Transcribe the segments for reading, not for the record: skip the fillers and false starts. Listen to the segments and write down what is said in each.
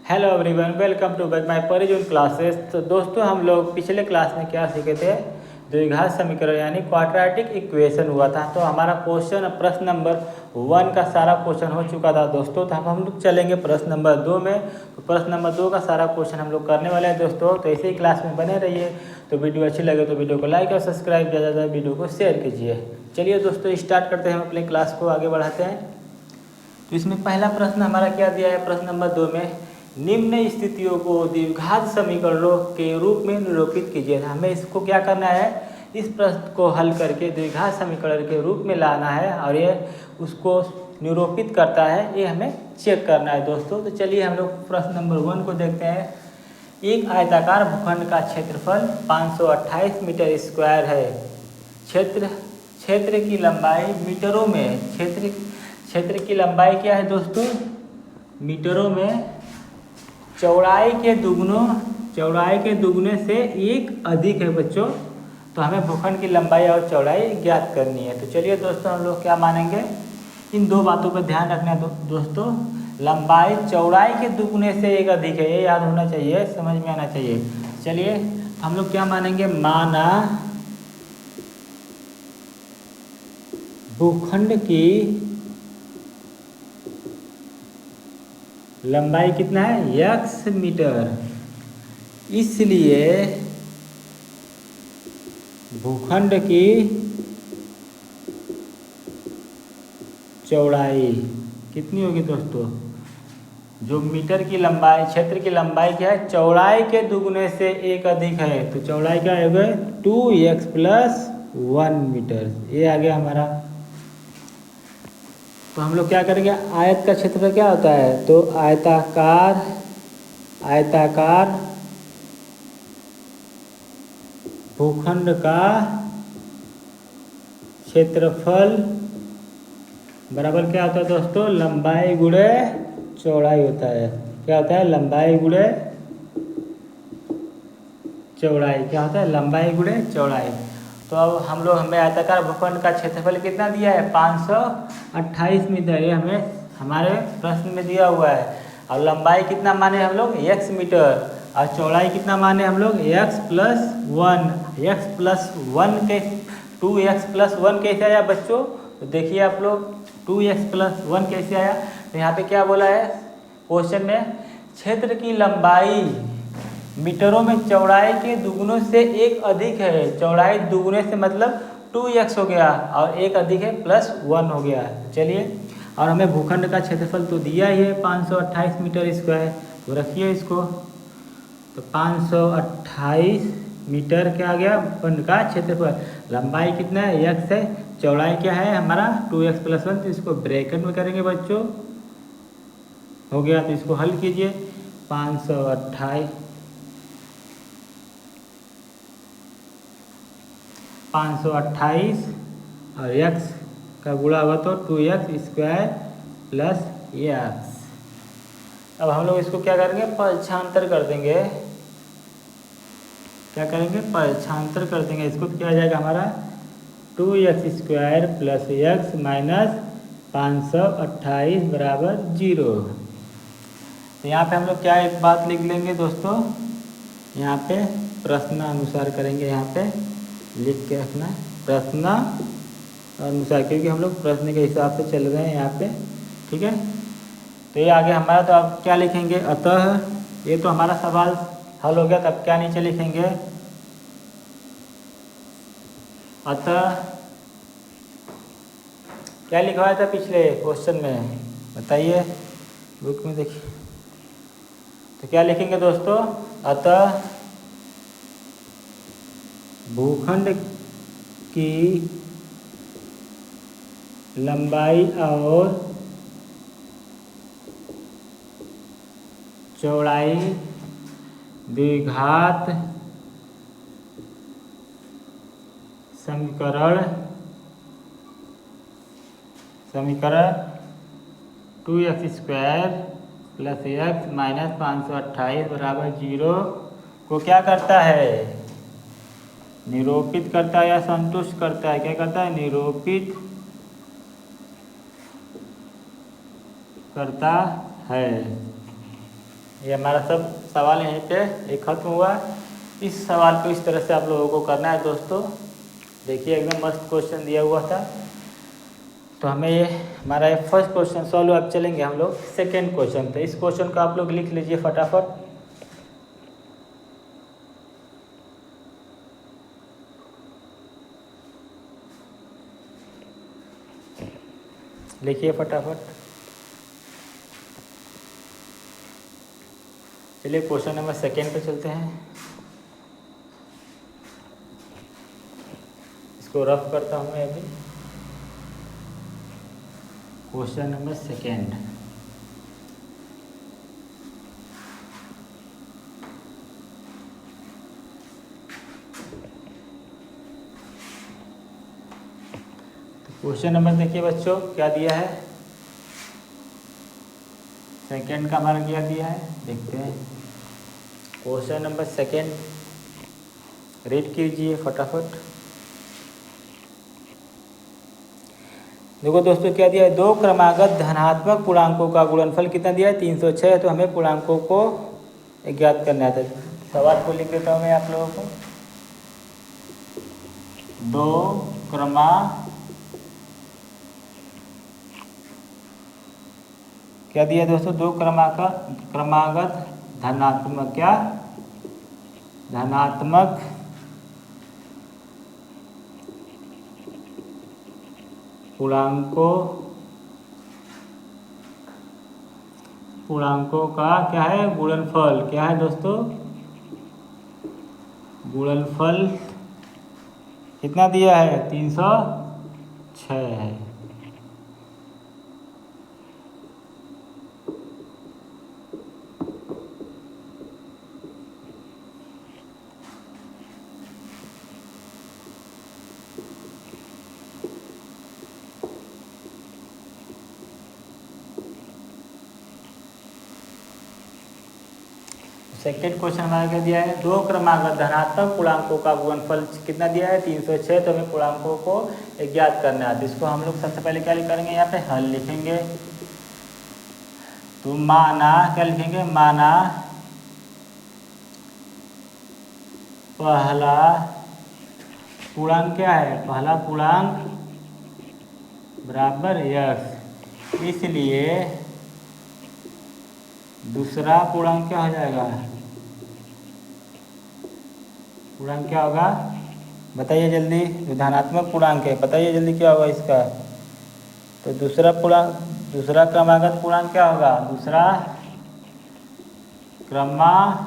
Hello everyone, welcome to back my Parijan classes. तो दोस्तों, हम लोग पिछले क्लास में क्या सीखे थे? द्विघात समीकरण यानी क्वाड्रेटिक इक्वेशन हुआ था। तो हमारा प्रश्न नंबर 1 का सारा क्वेश्चन हो चुका था दोस्तों। तो हम लोग चलेंगे प्रश्न नंबर 2 में। तो प्रश्न नंबर 2 का सारा क्वेश्चन हम लोग करने वाले हैं दोस्तों। तो ऐसे ही क्लास में बने रहिए। तो वीडियो अच्छी लगे तो वीडियो को लाइक और सब्सक्राइब, ज़्यादा से ज़्यादा वीडियो को शेयर कीजिए। चलिए दोस्तों, स्टार्ट करते हैं, हम अपने क्लास को आगे बढ़ाते हैं। तो इसमें पहला प्रश्न हमारा क्या दिया है? प्रश्न नंबर 2 में निम्न स्थितियों को द्विघात समीकरणों के रूप में निरूपित कीजिए। हमें इसको क्या करना है? इस प्रश्न को हल करके द्विघात समीकरण के रूप में लाना है और ये उसको निरूपित करता है, ये हमें चेक करना है दोस्तों। तो चलिए हम लोग प्रश्न नंबर 1 को देखते हैं। एक आयताकार भूखंड का क्षेत्रफल 528 मीटर स्क्वायर है। क्षेत्र की लंबाई मीटरों में, क्षेत्र की लंबाई क्या है दोस्तों? मीटरों में। चौड़ाई के दुगने से एक अधिक है बच्चों। तो हमें भूखंड की लंबाई और चौड़ाई ज्ञात करनी है। तो चलिए दोस्तों, हम लोग क्या मानेंगे? इन दो बातों पर ध्यान रखना है दोस्तों। लंबाई चौड़ाई के दुगने से एक अधिक है, ये याद होना चाहिए, समझ में आना चाहिए। चलिए हम लोग क्या मानेंगे? माना भूखंड की लंबाई कितना है? x metre. इसलिए भूखंड की चौड़ाई कितनी होगी दोस्तों? जो मीटर की लंबाई, क्षेत्र की लंबाई क्या है? चौड़ाई के दुगने से एक अधिक है। तो चौड़ाई क्या होगा? 2x plus 1 metre. ये आ गया हमारा। तो हम लोग क्या करेंगे? आयत का क्षेत्रफल क्या होता है? तो आयताकार भूखंड का क्षेत्रफल बराबर क्या होता है दोस्तों? लंबाई गुणे चौड़ाई होता है। क्या होता है? लंबाई गुणे चौड़ाई। क्या होता है? लंबाई गुणे चौड़ाई। तो अब हमें आयताकार भूखंड का क्षेत्रफल कितना दिया है? 528 मीटर। ये हमें हमारे प्रश्न में दिया हुआ है। और लंबाई कितना माने हम लोग? x metre. और चौड़ाई कितना माने हम लोग? x plus 1। x प्लस 1 के 2x प्लस 1 कैसे आया बच्चों? तो देखिए आप लोग, 2x प्लस 1 कैसे आया? तो यहाँ पे क्या बोला है क्वेश्चन में? क्षेत्र की लंबाई मीटरों में चौड़ाई के दुगनों से एक अधिक है। चौड़ाई दुगने से मतलब 2x हो गया और एक अधिक है प्लस 1 हो गया। चलिए, और हमें भूखंड का क्षेत्रफल तो दिया ही है 528 मीटर स्क्वायर। तो रखिए इसको। तो 528 मीटर क्या आ गया? भूखंड का क्षेत्रफल। लंबाई कितना है? x है। चौड़ाई क्या है हमारा? 2x plus 1। तो इसको ब्रैकेट में करेंगे बच्चों। हो गया। तो इसको हल कीजिए। 528 और x का गुणा होगा तो 2x स्क्वायर प्लस x। अब हम लोग इसको क्या करेंगे? पक्षांतर कर देंगे। क्या करेंगे? पक्षांतर कर देंगे इसको। तो क्या आ जाएगा हमारा? 2x square plus x minus 528 बराबर 0। तो यहाँ पे हम लोग क्या एक बात लिख लेंगे दोस्तों, यहाँ पे प्रश्न अनुसार करेंगे। यहाँ पे लिख के रखना है प्रश्न अनुसार, क्योंकि हम लोग प्रश्न के हिसाब से चल रहे हैं यहाँ पे। ठीक है, तो ये आगे हमारा। तो आप क्या लिखेंगे? अतः ये तो हमारा सवाल हल हो गया। तब क्या नीचे लिखेंगे? अतः क्या लिखवाया था पिछले क्वेश्चन में? बताइए, बुक में देखिए। तो क्या लिखेंगे दोस्तों? अतः भूखंड की लंबाई और चौड़ाई द्विघात समीकरण 2x square plus x minus 528 बराबर 0 को क्या करता है? निरूपित करता है या संतुष्ट करता है? क्या करता है? निरूपित करता है। ये हमारा सब सवाल यहीं पे एक खत्म हुआ। इस सवाल को इस तरह से आप लोगों को करना है दोस्तों। देखिए एकदम मस्त क्वेश्चन दिया हुआ था। तो हमें ये हमारा ये फर्स्ट क्वेश्चन सॉल्व। अब चलेंगे हम लोग सेकेंड क्वेश्चन पे। इस क्वेश्चन को आप लोग लिख लीजिए फटाफट। लिखिए फटाफट। चलिए क्वेश्चन नंबर सेकेंड पे चलते हैं। इसको रफ करता हूँ मैं अभी। Question number second. Question number देखिए बच्चों क्या दिया है। सेकेंड का हमारा क्या दिया है देखते हैं। क्वेश्चन नंबर सेकेंड रीड कीजिए फटाफट। देखो दोस्तों क्या दिया है। दो क्रमागत धनात्मक पूर्णांकों का गुणनफल कितना दिया है 306। तो हमें पूर्णांकों को ज्ञात करना है। सवाल को लिख देता हूँ मैं आप लोगों को। दो क्या दिया दोस्तों। दो क्रमागत धनात्मक क्या धनात्मक पूर्णांकों का क्या है गुणनफल। क्या है दोस्तों गुणनफल कितना दिया है 306 है। सेकेंड क्वेश्चन हमारा क्या दिया है। दो क्रमागत धनात्मक पूर्णांकों का गुणनफल कितना दिया है 306। तो हमें पूर्णांकों को ज्ञात करना है। तो इसको हम लोग सबसे पहले क्या करेंगे यहाँ पे हल लिखेंगे। तो माना क्या लिखेंगे माना पहला पूर्णांक क्या है। पहला पूर्णांक बराबर यक्स। इसलिए दूसरा पूर्णांक क्या हो जाएगा। पूर्णांक क्या होगा बताइए जल्दी। जो धनात्मक पूर्णांक है बताइए जल्दी क्या होगा इसका। तो दूसरा क्रमागत पूर्णांक क्या होगा। दूसरा क्रमागत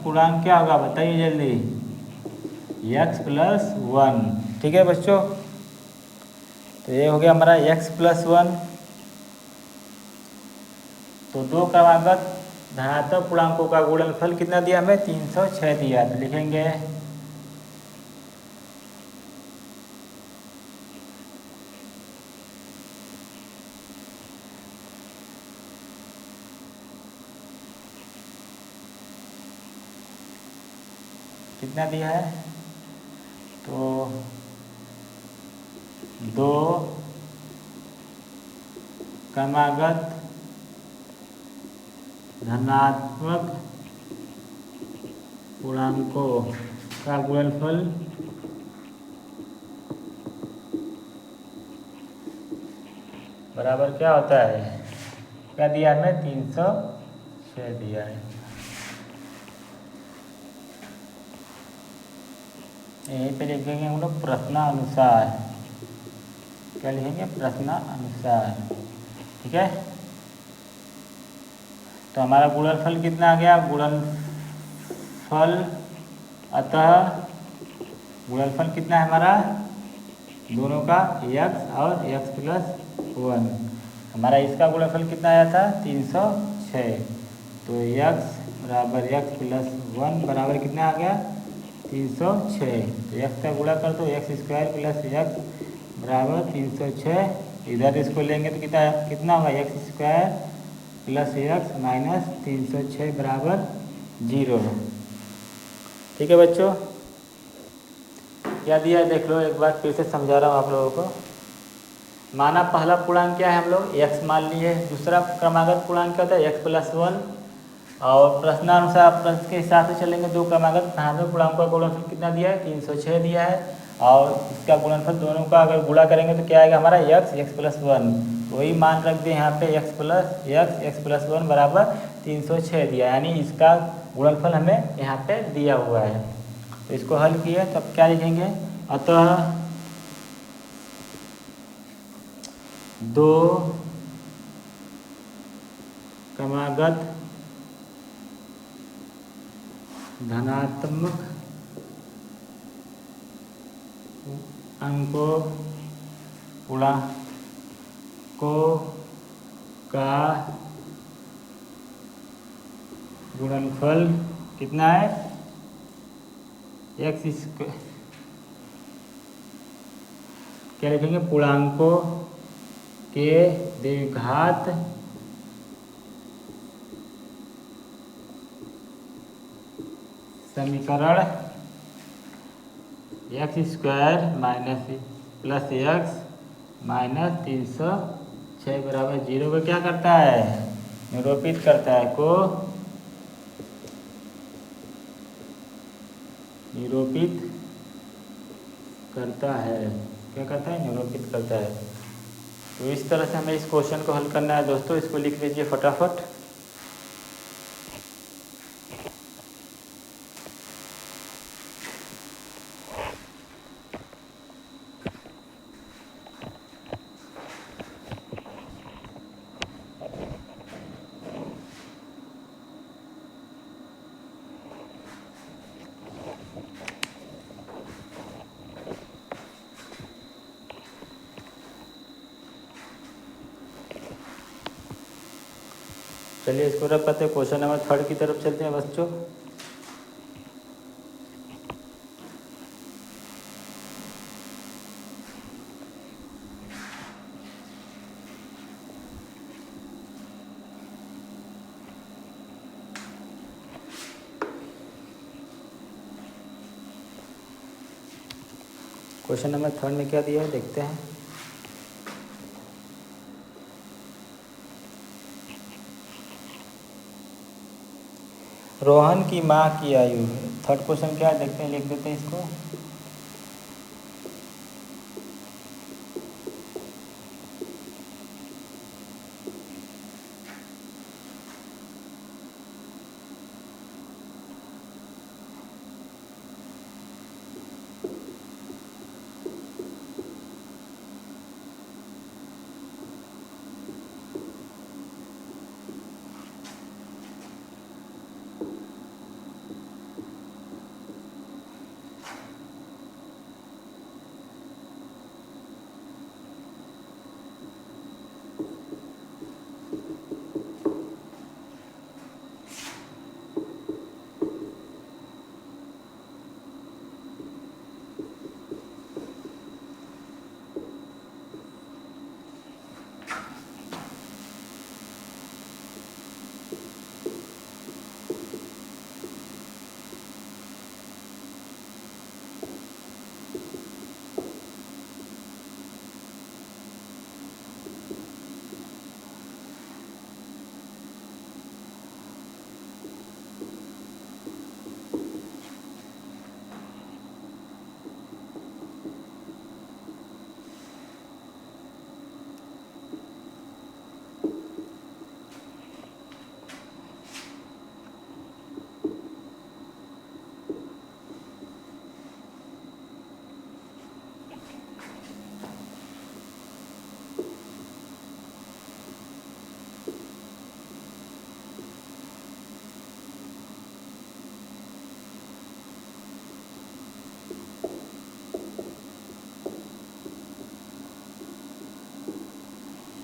पूर्णांक क्या होगा बताइए जल्दी। x+1। ठीक है बच्चों। तो ये हो गया हमारा x+1। तो दो क्रमागत धनात्मक पूर्णांकों का गुणनफल कितना दिया हमें 306 दिया। तो लिखेंगे कितना दिया है। तो दो क्रमागत धनात्मक पूर्णांकों का गुणनफल बराबर क्या होता है। क्या दिया हमें 306 दिया है। यहीं पे लिखेंगे हम लोग प्रश्नानुसार। क्या लिखेंगे प्रश्नानुसार। ठीक है। तो हमारा गुणनफल कितना आ गया। गुणनफल गुणनफल कितना है हमारा दोनों का x और x+1। हमारा इसका गुणनफल कितना आया था 306। तो x बराबर x+1 बराबर कितना आ गया 306। तो x का गुणा कर दो x² + x बराबर 306। इधर इसको लेंगे तो कितना होगा x² + x - 306 बराबर 0। ठीक है बच्चों। क्या दिया है देख लो एक बार फिर से समझा रहा हूँ आप लोगों को। माना पहला पूर्णांक क्या है, हम लोग x मान लिए। दूसरा क्रमागत पूर्णांक क्या होता है, x+1। और प्रश्नानुसार प्रश्न के हिसाब से चलेंगे, दो क्रमागत धनात्मक पूर्णांकों का गुणनफल कितना दिया है, 306 दिया है। और इसका गुणनफल दोनों का अगर गुणा करेंगे तो क्या आएगा हमारा, x+1। वही मान रख दिए यहाँ पे, x+1 बराबर 306 दिया, यानी इसका गुणनफल हमें यहाँ पे दिया हुआ है। तो इसको हल किया तब क्या लिखेंगे, अतः दो क्रमागत धनात्मक अंकों पूर्णांकों का गुणनफल कितना है, x²। क्या लिखेंगे, पूर्णांकों के द्विघात समीकरण x² प्लस x माइनस 306 बराबर 0 को क्या करता है, निरूपित करता है, को निरूपित करता है। क्या करता है, निरूपित करता है। तो इस तरह से हमें इस क्वेश्चन को हल करना है दोस्तों। इसको लिख लीजिए फटाफट। चलिए इसको रख पाते हैं, क्वेश्चन नंबर 3 की तरफ चलते हैं बच्चों। क्वेश्चन नंबर 3 में क्या दिया है देखते हैं। रोहन की माँ की आयु, थर्ड क्वेश्चन क्या है देखते हैं, लिख देते हैं इसको।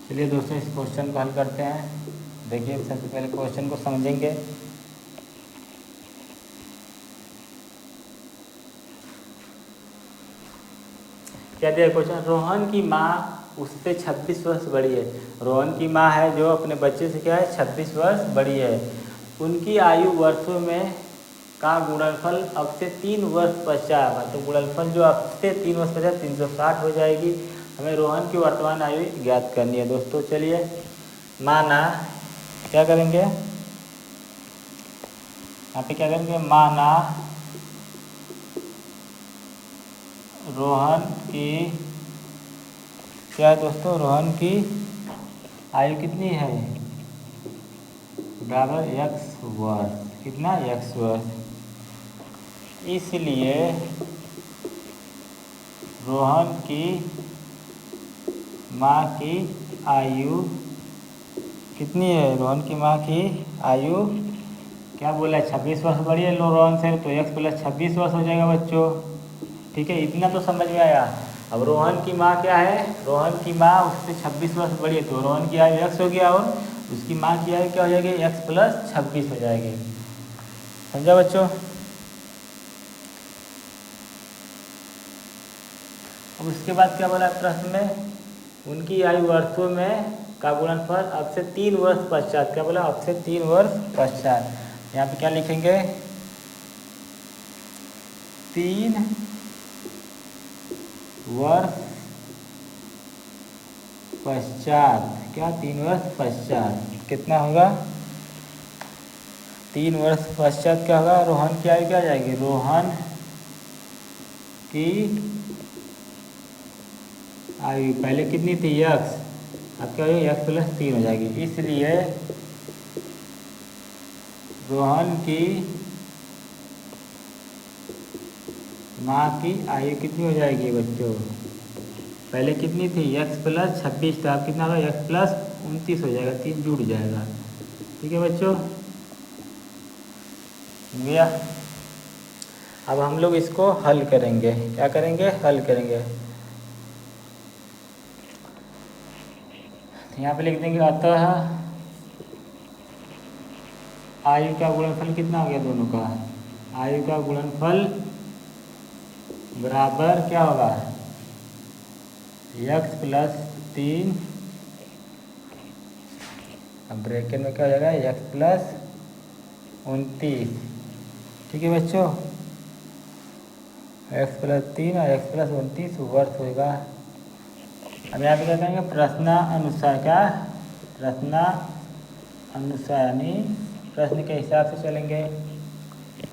चलिए दोस्तों इस क्वेश्चन को हल करते हैं। देखिए सबसे पहले क्वेश्चन को समझेंगे। क्या दिया क्वेश्चन, रोहन की माँ उससे 26 वर्ष बड़ी है। रोहन की माँ है जो अपने बच्चे से क्या है, 26 वर्ष बड़ी है। उनकी आयु वर्षों में का गुणनफल अब से 3 वर्ष पश्चात, तो गुणनफल जो अब से 3 वर्ष पश्चात 360 हो जाएगी। हमें रोहन की वर्तमान आयु ज्ञात करनी है दोस्तों। चलिए, माना क्या करेंगे, यहाँ पे क्या करेंगे, माना रोहन की क्या है दोस्तों, रोहन की आयु कितनी है, बराबर x वर्ष, कितना x वर्ष। इसलिए रोहन की माँ की आयु कितनी है, रोहन की माँ की आयु क्या बोला है, 26 वर्ष बड़ी है रोहन से, तो x प्लस 26 वर्ष हो जाएगा बच्चों। ठीक है, इतना तो समझ में आया। अब रोहन की माँ क्या है, रोहन की माँ उससे 26 वर्ष बड़ी है, तो रोहन की आयु x हो गया और उसकी माँ की आयु क्या हो जाएगी, x प्लस 26 हो जाएगी। समझा बच्चों। अब उसके बाद क्या बोला प्रश्न में, उनकी आयु वर्षों में का गुणनफल अब से 3 वर्ष पश्चात, क्या बोला, अब से 3 वर्ष पश्चात। यहाँ पे क्या लिखेंगे, 3 वर्ष पश्चात, क्या 3 वर्ष पश्चात कितना होगा, 3 वर्ष पश्चात क्या होगा, रोहन की आयु क्या हो जाएगी, रोहन की आयु पहले कितनी थी x, अब क्या हो जाएगी x प्लस 3 हो जाएगी। इसलिए रोहन की माँ की आयु कितनी हो जाएगी बच्चों, पहले कितनी थी x प्लस 26 था, अब कितना होगा x प्लस 29 हो जाएगा, 3 जुड़ जाएगा। ठीक है बच्चों, गया। अब हम लोग इसको हल करेंगे, क्या करेंगे, हल करेंगे। यहाँ पे लिख देंगे, अतः आयु का गुणनफल कितना हो गया दोनों का, आयु का गुणनफल बराबर क्या होगा, x प्लस 3, अब ब्रैकेट में क्या हो जाएगा, x प्लस 29। ठीक है बच्चों, x प्लस 3 और x प्लस 29 वर्ष होगा। अब यहाँ पे क्या करेंगे, प्रश्नानुसार, क्या प्रश्नानुसार यानी प्रश्न के हिसाब से चलेंगे।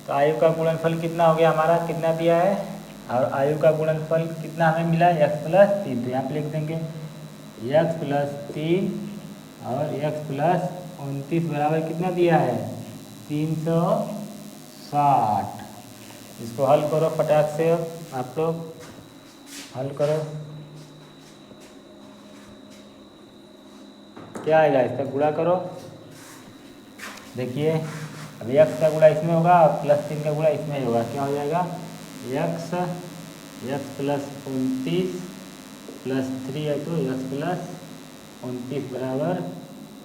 तो आयु का गुणनफल कितना हो गया हमारा, कितना दिया है, और आयु का गुणनफल कितना हमें मिला है, x प्लस 3, तो यहाँ पे लिख देंगे x प्लस 3 और x प्लस 29 बराबर कितना दिया है, 360। इसको हल करो फटाक से, आप लोग हल करो, क्या आएगा, इसका गुणा करो। देखिए, अब x का गुणा इसमें होगा और प्लस 3 का गुणा इसमें ही होगा, क्या हो जाएगा, x प्लस 29 प्लस 3 है तो x प्लस 29 बराबर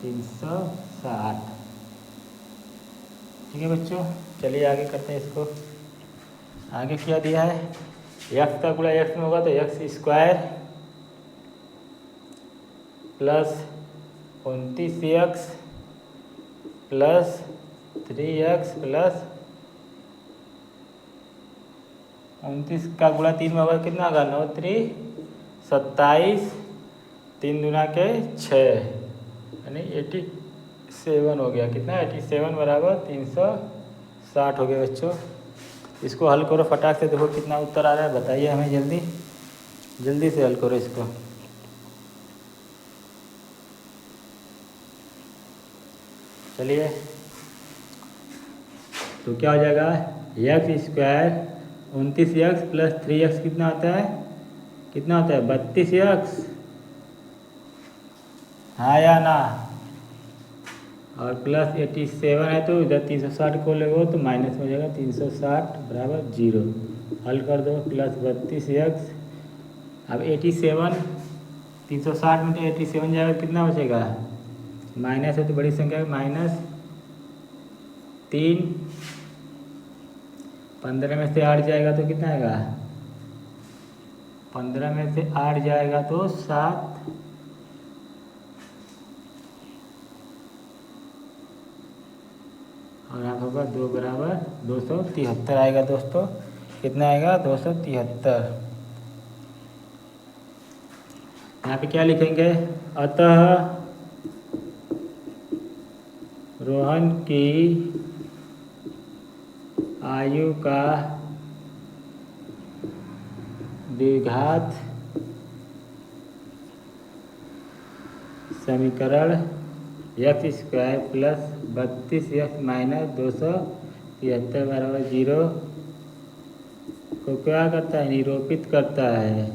360। ठीक है बच्चों, चलिए आगे करते हैं इसको। आगे क्या दिया है, x का गुणा x में होगा तो x square plus 29x plus 3x plus 29 का गुणा 3 में होगा, कितना होगा, 9 3 27, 3 दूना के 6 यानी 87 हो गया, कितना 87 बराबर 360 हो गया बच्चों। इसको हल करो फटाक से, देखो कितना उत्तर आ रहा है, बताइए हमें, जल्दी जल्दी से हल करो इसको। चलिए, तो क्या हो जाएगा, x square 29x plus 3x कितना होता है, कितना होता है 32x, हाँ या ना, और प्लस 87 है तो इधर 360 को लगो तो माइनस में हो जाएगा, 360 बराबर 0। हल कर दो, प्लस 32x, अब 87 360 में तो 87 जाएगा, कितना बचेगा, माइनस है तो बड़ी संख्या माइनस 3, 15 में से 8 जाएगा तो कितना आएगा, 15 में से 8 जाएगा तो 7, और यहाँ होगा 2 बराबर 273 आएगा दोस्तों, कितना आएगा 273। यहाँ पे क्या लिखेंगे, अतः रोहन की आयु का द्विघात समीकरण x² प्लस 32x माइनस 273 बराबर 0 को क्या करता है, निरूपित करता है।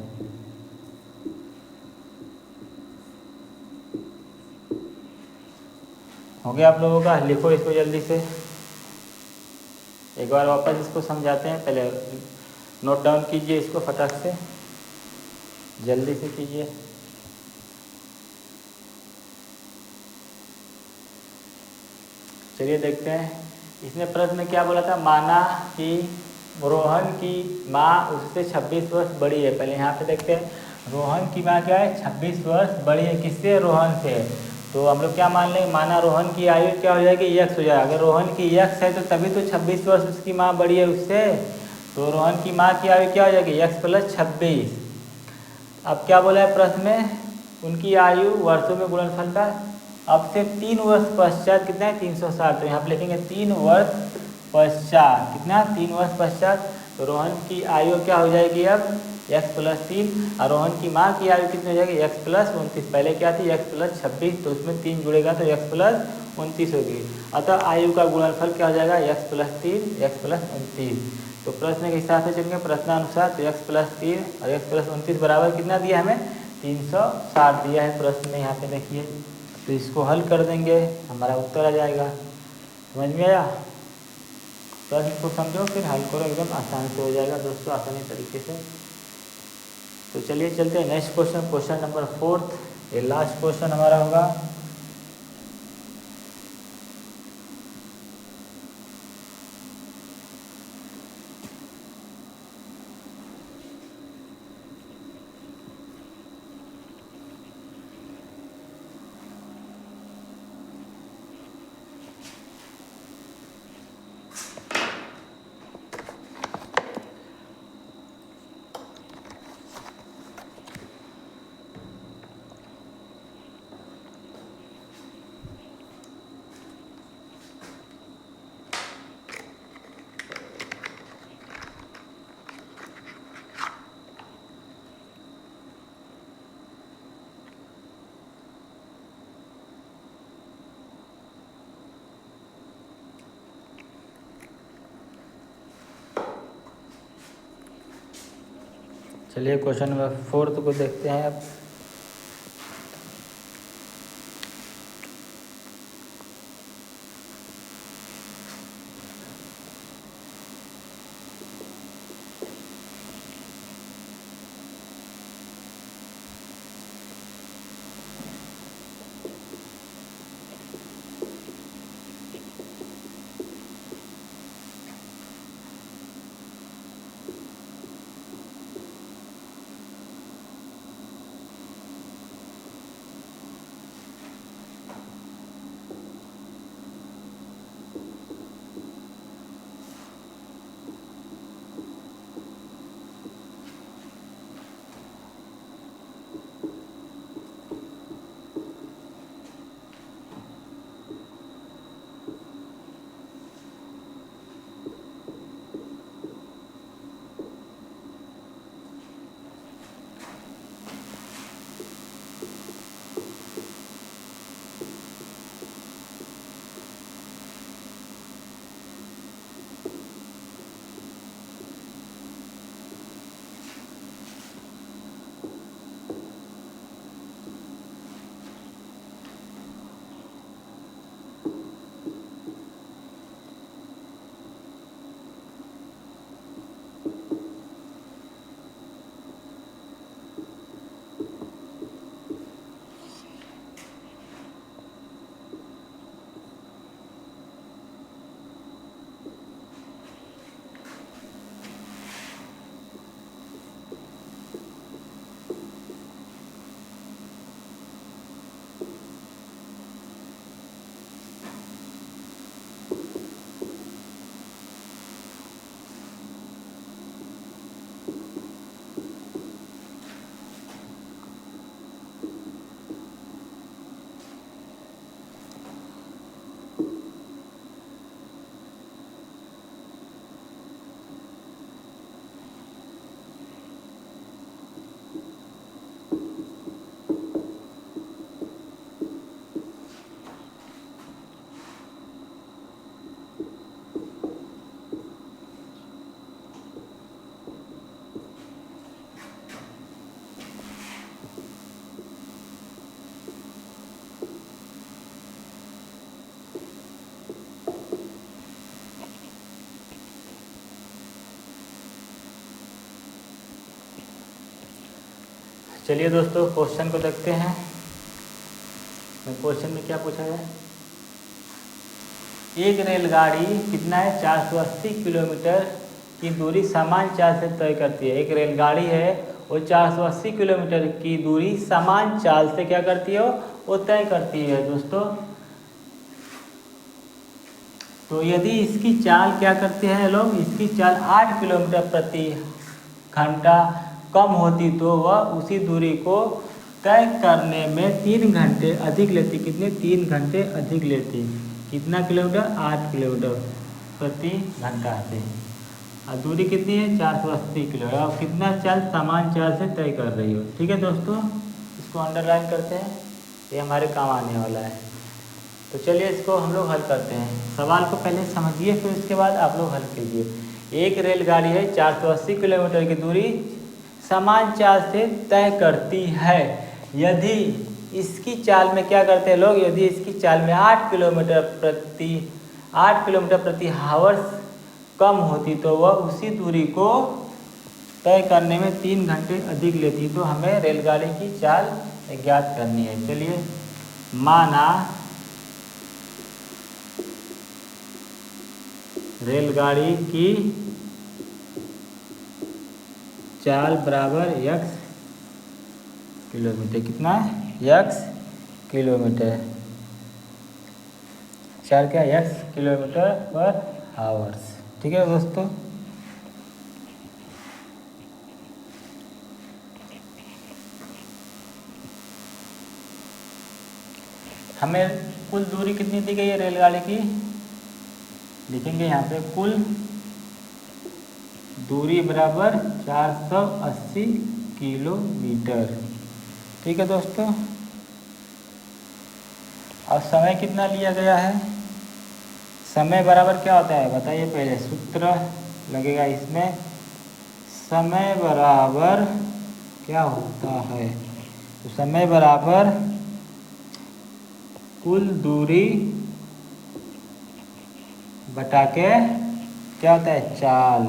हो गया आप लोगों का, लिखो इसको जल्दी से। एक बार वापस इसको समझाते हैं, पहले नोट डाउन कीजिए इसको फटाक से, जल्दी से कीजिए। चलिए देखते हैं, इसने प्रश्न में क्या बोला था, माना कि रोहन की माँ उससे 26 वर्ष बड़ी है। पहले यहाँ पे देखते हैं, रोहन की माँ क्या है, 26 वर्ष बड़ी है, किससे, रोहन से। तो हम लोग क्या मान लेंगे, माना रोहन की आयु क्या हो जाएगी, x हो जाएगा। अगर रोहन की x है तो तभी तो 26 वर्ष उसकी माँ बड़ी है उससे, तो रोहन की माँ की आयु क्या हो जाएगी, x प्लस 26। अब क्या बोला है प्रश्न में, उनकी आयु वर्षों में गुणनफल का। अब से 3 वर्ष पश्चात कितना है, 360। तो यहाँ पे लिखेंगे 3 वर्ष पश्चात, कितना, 3 वर्ष पश्चात। तो रोहन की आयु क्या हो जाएगी अब, x प्लस 3, और रोहन की माँ की आयु कितनी हो जाएगी, x प्लस 29। पहले क्या थी, x प्लस 26, तो उसमें 3 जुड़ेगा तो x प्लस 29 होगी। अतः आयु का गुणनफल क्या हो जाएगा, x प्लस 3, x प्लस 29। तो प्रश्न के हिसाब से चलेंगे, प्रश्नानुसार, तो x प्लस 3 और x प्लस 29 बराबर कितना दिया हमें, 360 दिया है प्रश्न में। यहाँ पे देखिए, तो इसको हल कर देंगे, हमारा उत्तर आ जाएगा। समझ में आया, प्रश्न को समझो फिर हल करो, एकदम आसान से हो जाएगा दोस्तों, आसानी तरीके से। तो चलिए चलते हैं नेक्स्ट क्वेश्चन, क्वेश्चन नंबर 4, ये लास्ट क्वेश्चन हमारा होगा। चलिए क्वेश्चन नंबर 4 को देखते हैं अब। चलिए दोस्तों क्वेश्चन को देखते हैं। क्वेश्चन में क्या पूछा है, एक रेलगाड़ी कितना है 480 किलोमीटर की दूरी समान चाल से तय करती है। एक रेलगाड़ी है वो 480 किलोमीटर की दूरी समान चाल से क्या करती है, वो तय करती है दोस्तों। तो यदि इसकी चाल क्या करते हैं लोग, इसकी चाल 8 किलोमीटर प्रति घंटा कम होती तो वह उसी दूरी को तय करने में 3 घंटे अधिक लेती। कितने, 3 घंटे अधिक लेती। कितना किलोमीटर, 8 किलोमीटर प्रति घंटा से। और दूरी कितनी है, 480 किलोमीटर। और कितना चाल, समान चाल से तय कर रही हो। ठीक है दोस्तों, इसको अंडरलाइन करते हैं, ये हमारे काम आने वाला है। तो चलिए इसको हम लोग हल करते हैं। सवाल को पहले समझिए, फिर उसके बाद आप लोग हल कीजिए। एक रेलगाड़ी है 480 किलोमीटर की दूरी समान चाल से तय करती है। यदि इसकी चाल में क्या करते हैं लोग, यदि इसकी चाल में 8 किलोमीटर प्रति हावर्स कम होती तो वह उसी दूरी को तय करने में 3 घंटे अधिक लेती। तो हमें रेलगाड़ी की चाल ज्ञात करनी है। चलिए, माना रेलगाड़ी की चाल बराबर x किलोमीटर। कितना, x किलोमीटर। चाल क्या, x किलोमीटर पर आवर्स। ठीक है दोस्तों, हमें कुल दूरी कितनी दी गई है रेलगाड़ी की, लिखेंगे यहाँ पे कुल दूरी बराबर 480 किलोमीटर। ठीक है दोस्तों, और समय कितना लिया गया है, समय बराबर क्या होता है बताइए, पहले सूत्र लगेगा इसमें। समय बराबर क्या होता है, तो समय बराबर कुल दूरी बटा के क्या होता है, चाल।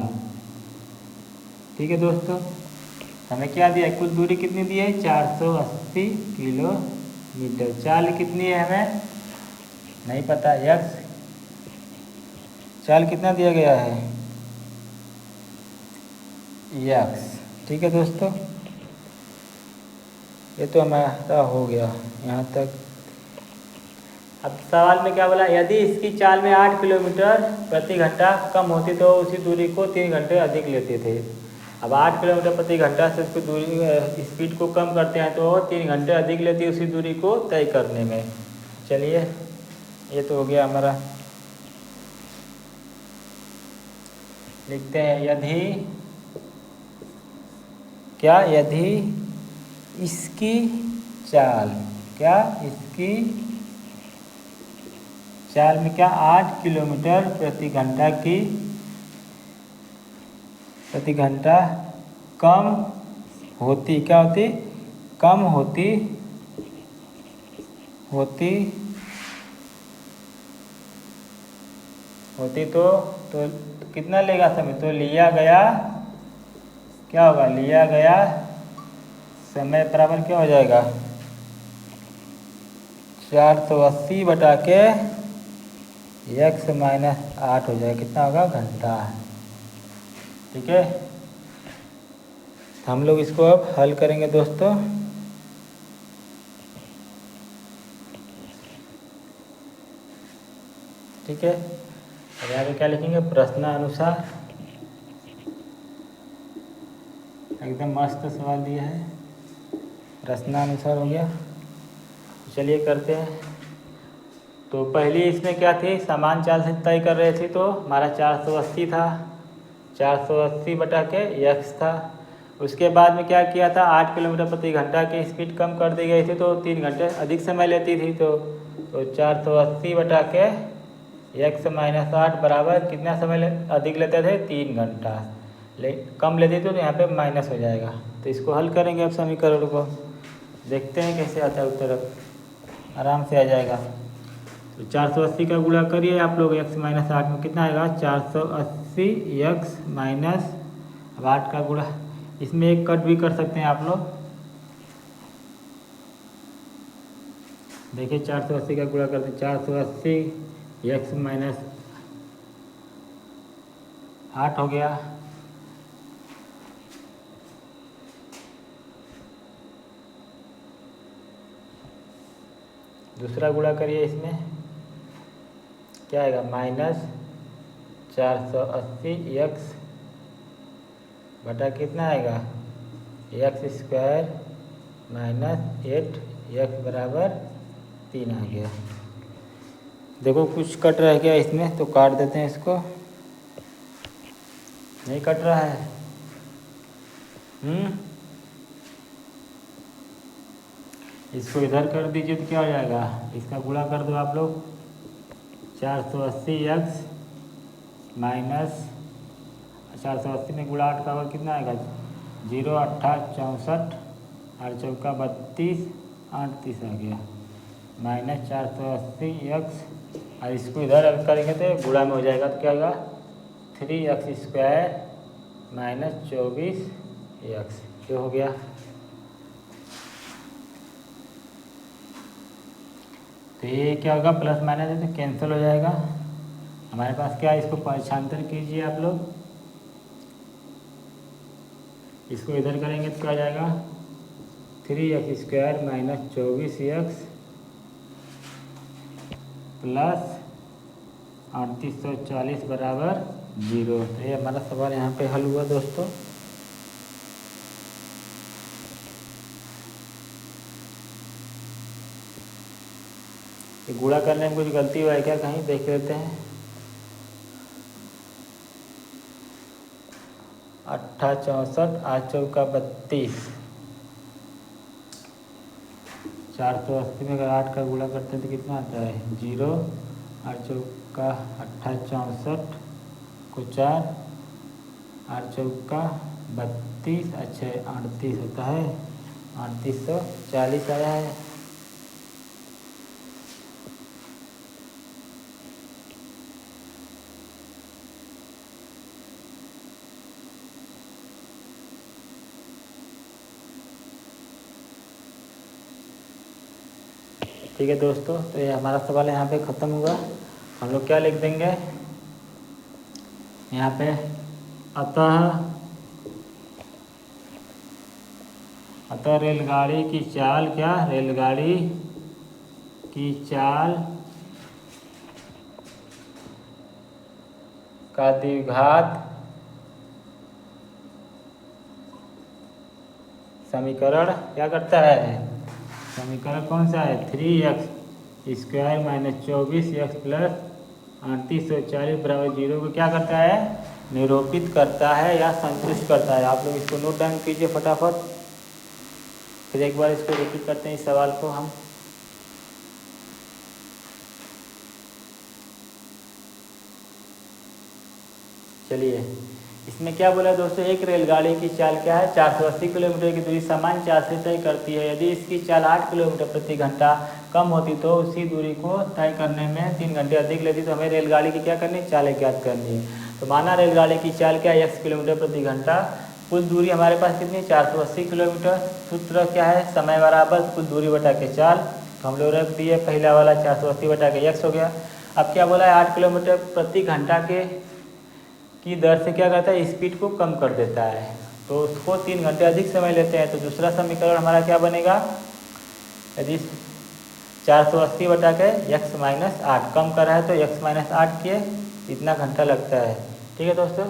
ठीक है दोस्तों, हमें क्या दिया है, कुल दूरी कितनी दी है, 480 किलोमीटर। चाल कितनी है हमें नहीं पता, x। चाल कितना दिया गया है, x। ठीक है दोस्तों, ये तो हमारा हो गया यहाँ तक। अब सवाल में क्या बोला, यदि इसकी चाल में 8 किलोमीटर प्रति घंटा कम होती तो उसी दूरी को 3 घंटे अधिक लेते थे। अब 8 किलोमीटर प्रति घंटा से उसकी दूरी स्पीड को कम करते हैं तो 3 घंटे अधिक लेती उसी दूरी को तय करने में। चलिए, ये तो हो गया हमारा। लिखते हैं, यदि क्या, यदि इसकी चाल, क्या इसकी चाल में क्या 8 किलोमीटर प्रति घंटा कम होती, क्या होती, कम होती तो कितना लेगा समय, तो लिया गया क्या होगा, लिया गया समय बराबर क्या हो जाएगा, 480 बटा के x माइनस 8 हो जाएगा। कितना होगा, घंटा। ठीक है, हम लोग इसको अब हल करेंगे दोस्तों। ठीक है, अब यहाँ पे क्या लिखेंगे, प्रश्नानुसार। एकदम मस्त सवाल दिया है, प्रश्नानुसार हो गया। चलिए करते हैं। तो पहली इसमें क्या थी, समान चाल से तय कर रहे थे तो हमारा 480 था, 480 बटा के x था। उसके बाद में क्या किया था, 8 किलोमीटर प्रति घंटा की स्पीड कम कर दी गई थी तो 3 घंटे अधिक समय लेती थी। तो 480 बटा के x माइनस 8 बराबर कितना समय अधिक लेते थे, 3 घंटा। कम लेती तो यहाँ पे माइनस हो जाएगा। तो इसको हल करेंगे अब समीकरण को, देखते हैं कैसे आता है उत्तर, आराम से आ जाएगा। तो 480 का गुणा करिए आप लोग, x माइनस 8 में कितना आएगा, 480 x माइनस 8 का गुणा। इसमें एक कट भी कर सकते हैं आप लोग, देखिए 480 का गुणा करते हैं, 480 x माइनस 8 हो गया। दूसरा गुणा करिए, इसमें क्या आएगा, माइनस 480 x बटा कितना आएगा, x स्क्वायर माइनस 8 x बराबर 3 आ गया। देखो कुछ कट रह गया इसमें, तो काट देते हैं इसको। नहीं कट रहा है। इसको इधर कर दीजिए तो क्या हो जाएगा, इसका गुणा कर दो आप लोग। 480 x माइनस 480 में गुणा 8 का होगा कितना आएगा, 0 8 64 8 चौका 32 8 30 आ गया, माइनस 480 x। और इसको इधर करेंगे तो गुणा में हो जाएगा, तो क्या होगा 3x स्क्वायर माइनस 24x, ये हो गया। तो ये क्या होगा, प्लस माइनस है तो कैंसिल हो जाएगा। हमारे पास क्या है, इसको पक्षांतर कीजिए आप लोग। इसको इधर करेंगे तो क्या हो जाएगा, 3x square minus 24x plus 3840 बराबर 0। तो ये हमारा सवाल यहाँ पे हल हुआ दोस्तों। ये गुणा करने में कुछ गलती हुआ है क्या, कहीं देख लेते हैं। 8 64 8 चौका 32, 480 में अगर 8 का गुणा करते हैं तो कितना आता है, 0 8 चौका 8 64 को 4 8 चौका 32 अच्छा 38 होता है, 3840 आया है। ठीक है दोस्तों, तो ये हमारा सवाल यहाँ पे ख़त्म हुआ। हम लोग क्या लिख देंगे यहाँ पे, अतः रेलगाड़ी की चाल, क्या, रेलगाड़ी की चाल का द्विघात समीकरण क्या करता है, समीकरण कौन सा है, 3x square minus 24x plus 3840 बराबर 0 को क्या करता है, निरूपित करता है या संतुष्ट करता है। आप लोग इसको नोट डाउन कीजिए फटाफट, फिर एक बार इसको रिपीट करते हैं इस सवाल को हम। चलिए, इसमें क्या बोला दोस्तों, एक रेलगाड़ी की चाल क्या है, 480 किलोमीटर की दूरी समान चाल से तय करती है। यदि इसकी चाल 8 किलोमीटर प्रति घंटा कम होती तो उसी दूरी को तय करने में 3 घंटे अधिक लेती। तो हमें रेलगाड़ी की क्या करनी है, चाल ज्ञात करनी है। तो माना रेलगाड़ी की चाल क्या है, x किलोमीटर प्रति घंटा, कुल दूरी हमारे पास कितनी, 480 किलोमीटर। सूत्र क्या है, समय बराबर कुल दूरी बटा के चाल। तो हम लोग रख दिए पहला वाला 480 बटा के x हो गया। अब क्या बोला है, 8 किलोमीटर प्रति घंटा की दर से क्या करता है, स्पीड को कम कर देता है, तो उसको 3 घंटे अधिक समय लेते हैं। तो दूसरा समीकरण हमारा क्या बनेगा, यदि 480 बटा के x माइनस 8 कम कर रहा है तो x माइनस 8 के इतना घंटा लगता है। ठीक है दोस्तों,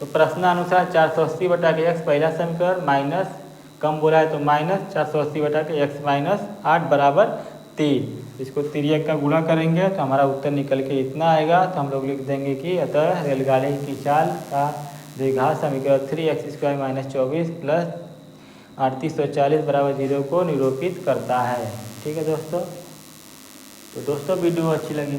तो प्रश्नानुसार 480 बटा के x पहला समीकरण, माइनस कम बोला है तो माइनस 480 बटा के x माइनस 8 बराबर 3। इसको तिर्यक का गुणा करेंगे तो हमारा उत्तर निकल के इतना आएगा। तो हम लोग लिख देंगे कि अतः रेलगाड़ी की चाल का द्विघात समीकरण 3x स्क्वायर माइनस 24 प्लस 3840 बराबर 0 को निरूपित करता है। ठीक है दोस्तों, तो दोस्तों वीडियो अच्छी लगी,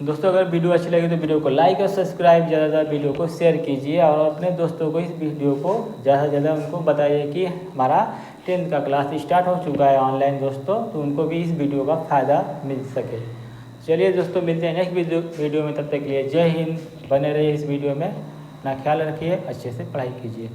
दोस्तों अगर वीडियो अच्छी लगी तो वीडियो को लाइक और सब्सक्राइब, ज़्यादा से ज़्यादा वीडियो को शेयर कीजिए और अपने दोस्तों को इस वीडियो को ज़्यादा से ज़्यादा उनको बताइए कि हमारा 10th का क्लास स्टार्ट हो चुका है ऑनलाइन दोस्तों, तो उनको भी इस वीडियो का फ़ायदा मिल सके। चलिए दोस्तों, मिलते हैं नेक्स्ट वीडियो में, तब तक के लिए जय हिंद। बने रहिए इस वीडियो में, अपना ख्याल रखिए, अच्छे से पढ़ाई कीजिए।